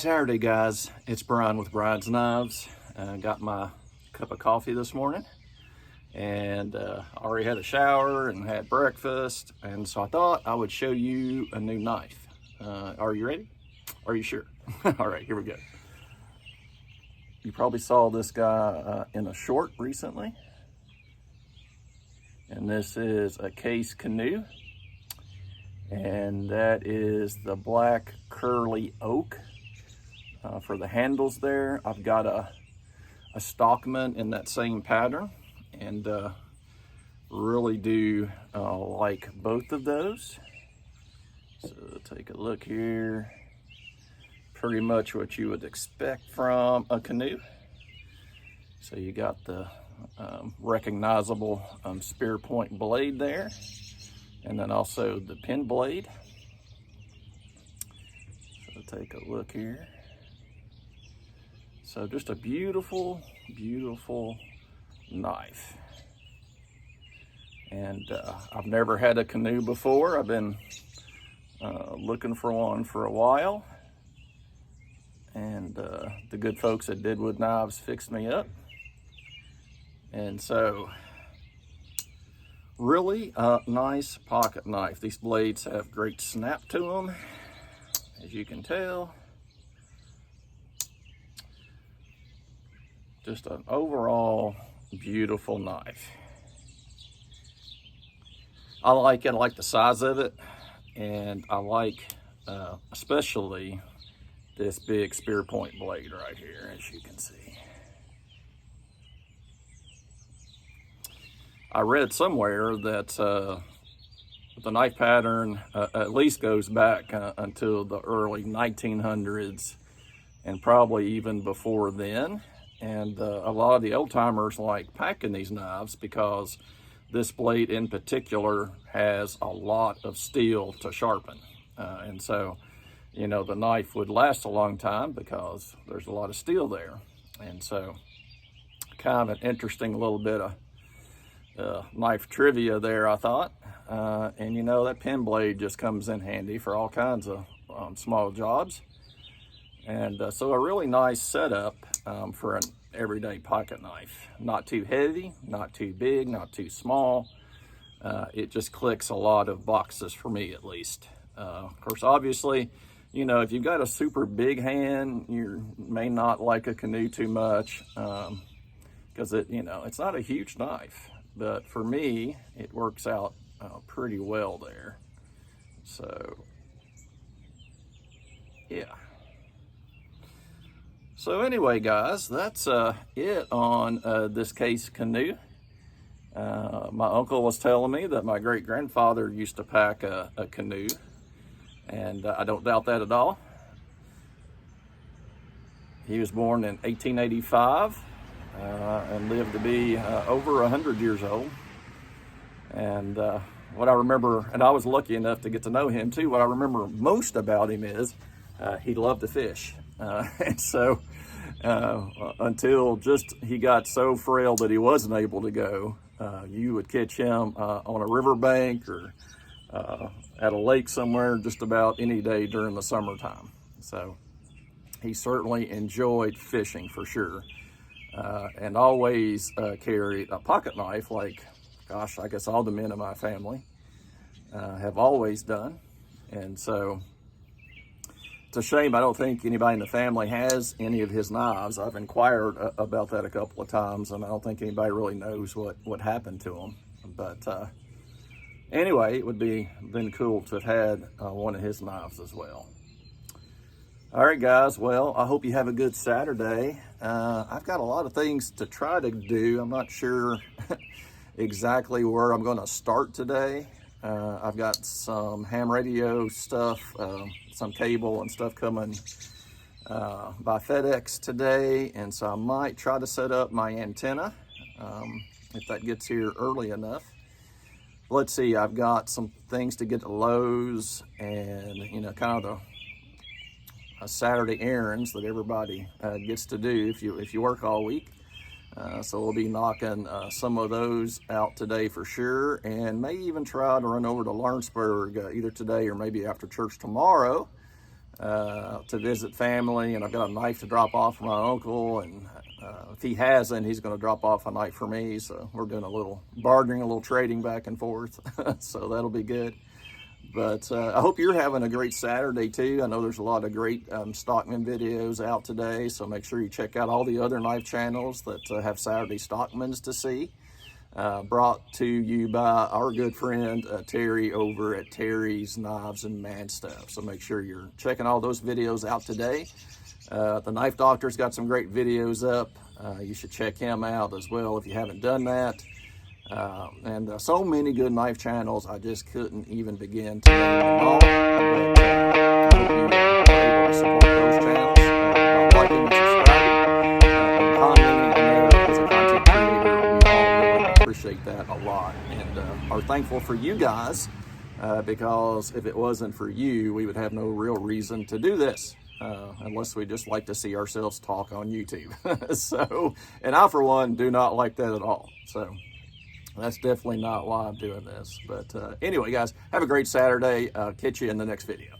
Saturday, guys. It's Brian with Brian's Knives. Got my cup of coffee this morning and already had a shower and had breakfast, and so I thought I would show you a new knife. Are you ready? Are you sure? All right, here we go. You probably saw this guy in a short recently, and this is a Case Canoe, and that is the black curly oak. For the handles there, I've got a Stockman in that same pattern, and really do like both of those. So take a look here. Pretty much what you would expect from a canoe. So you got the recognizable spear point blade there, and then also the pin blade. So take a look here. So just a beautiful, beautiful knife. And I've never had a canoe before. I've been looking for one for a while. And the good folks at Deadwood Knives fixed me up. And so, really nice pocket knife. These blades have great snap to them, as you can tell. Just an overall beautiful knife. I like it. I like the size of it, and I like especially this big spear point blade right here, as you can see. I read somewhere that the knife pattern at least goes back until the early 1900s, and probably even before then. And a lot of the old timers like packing these knives because this blade in particular has a lot of steel to sharpen. And so, you know, the knife would last a long time because there's a lot of steel there. And so, kind of an interesting little bit of knife trivia there, I thought. And you know, that pin blade just comes in handy for all kinds of small jobs. And so a really nice setup for an everyday pocket knife. Not too heavy, not too big, not too small. It just clicks a lot of boxes for me, at least. Of course, obviously, you know, if you've got a super big hand, you may not like a canoe too much because it's not a huge knife. But for me, it works out pretty well there. So, yeah. So anyway, guys, that's it on this Case Canoe. My uncle was telling me that my great-grandfather used to pack a canoe, and I don't doubt that at all. He was born in 1885 and lived to be over 100 years old. And what I remember, and I was lucky enough to get to know him too, what I remember most about him is he loved to fish. And so until just he got so frail that he wasn't able to go, you would catch him on a riverbank or at a lake somewhere just about any day during the summertime. So he certainly enjoyed fishing for sure, and always carried a pocket knife like, gosh, I guess all the men in my family have always done. And so it's a shame I don't think anybody in the family has any of his knives. I've inquired about that a couple of times, and I don't think anybody really knows what happened to them. But anyway, it would been cool to have had one of his knives as well. All right, guys. Well, I hope you have a good Saturday. I've got a lot of things to try to do. I'm not sure exactly where I'm going to start today. I've got some ham radio stuff, some cable and stuff coming by FedEx today, and so I might try to set up my antenna if that gets here early enough. Let's see, I've got some things to get to Lowe's, and kind of the Saturday errands that everybody gets to do if you work all week. So we'll be knocking some of those out today for sure, and may even try to run over to Lawrenceburg either today or maybe after church tomorrow to visit family, and I've got a knife to drop off for my uncle, and if he hasn't, he's going to drop off a knife for me. So we're doing a little bartering, a little trading back and forth. So that'll be good. But I hope you're having a great Saturday too. I know there's a lot of great stockman videos out today, so make sure you check out all the other knife channels that have Saturday stockmans to see. Brought to you by our good friend Terry over at Terry's Knives and Man Stuff. So make sure you're checking all those videos out today. The Knife Doctor's got some great videos up. You should check him out as well if you haven't done that. And so many good knife channels, I just couldn't even begin to name them all. But I hope you are able to support those channels by liking and subscribing and commenting on there as a content creator. We all really appreciate that a lot, and are thankful for you guys, because if it wasn't for you, we would have no real reason to do this. Unless we just like to see ourselves talk on YouTube. So, and I for one do not like that at all. So that's definitely not why I'm doing this. But anyway, guys, have a great Saturday. Catch you in the next video.